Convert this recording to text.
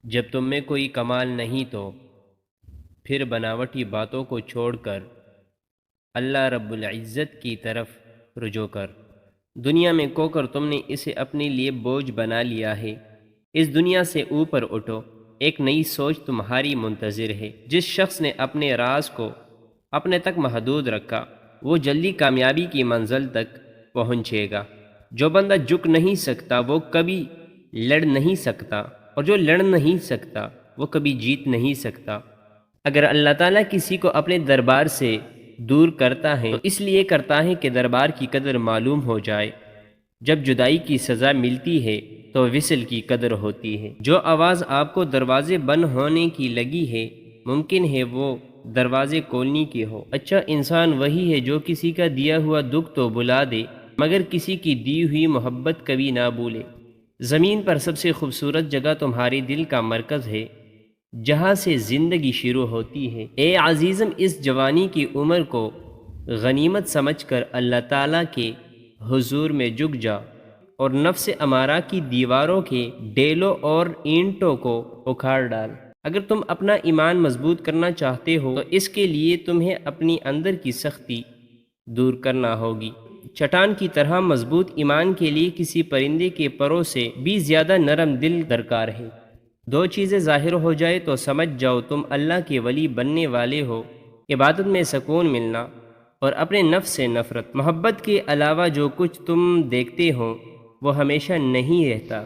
جب تم میں کوئی کمال نہیں تو پھر بناوٹی باتوں کو چھوڑ کر اللہ رب العزت کی طرف رجوع کر۔ دنیا میں کو کر تم نے اسے اپنے لیے بوجھ بنا لیا ہے، اس دنیا سے اوپر اٹھو، ایک نئی سوچ تمہاری منتظر ہے۔ جس شخص نے اپنے راز کو اپنے تک محدود رکھا وہ جلدی کامیابی کی منزل تک پہنچے گا۔ جو بندہ جھک نہیں سکتا وہ کبھی لڑ نہیں سکتا، اور جو لڑ نہیں سکتا وہ کبھی جیت نہیں سکتا۔ اگر اللہ تعالیٰ کسی کو اپنے دربار سے دور کرتا ہے تو اس لیے کرتا ہے کہ دربار کی قدر معلوم ہو جائے۔ جب جدائی کی سزا ملتی ہے تو وصل کی قدر ہوتی ہے۔ جو آواز آپ کو دروازے بند ہونے کی لگی ہے ممکن ہے وہ دروازے کھولنے کی ہو۔ اچھا انسان وہی ہے جو کسی کا دیا ہوا دکھ تو بلا دے مگر کسی کی دی ہوئی محبت کبھی نہ بھولے۔ زمین پر سب سے خوبصورت جگہ تمہارے دل کا مرکز ہے جہاں سے زندگی شروع ہوتی ہے۔ اے عزیزم، اس جوانی کی عمر کو غنیمت سمجھ کر اللہ تعالیٰ کے حضور میں جھک جا اور نفس امارہ کی دیواروں کے ڈیلوں اور اینٹوں کو اکھاڑ ڈال۔ اگر تم اپنا ایمان مضبوط کرنا چاہتے ہو تو اس کے لیے تمہیں اپنی اندر کی سختی دور کرنا ہوگی۔ چٹان کی طرح مضبوط ایمان کے لیے کسی پرندے کے پروں سے بھی زیادہ نرم دل درکار ہے۔ دو چیزیں ظاہر ہو جائے تو سمجھ جاؤ تم اللہ کے ولی بننے والے ہو، عبادت میں سکون ملنا اور اپنے نفس سے نفرت۔ محبت کے علاوہ جو کچھ تم دیکھتے ہو وہ ہمیشہ نہیں رہتا۔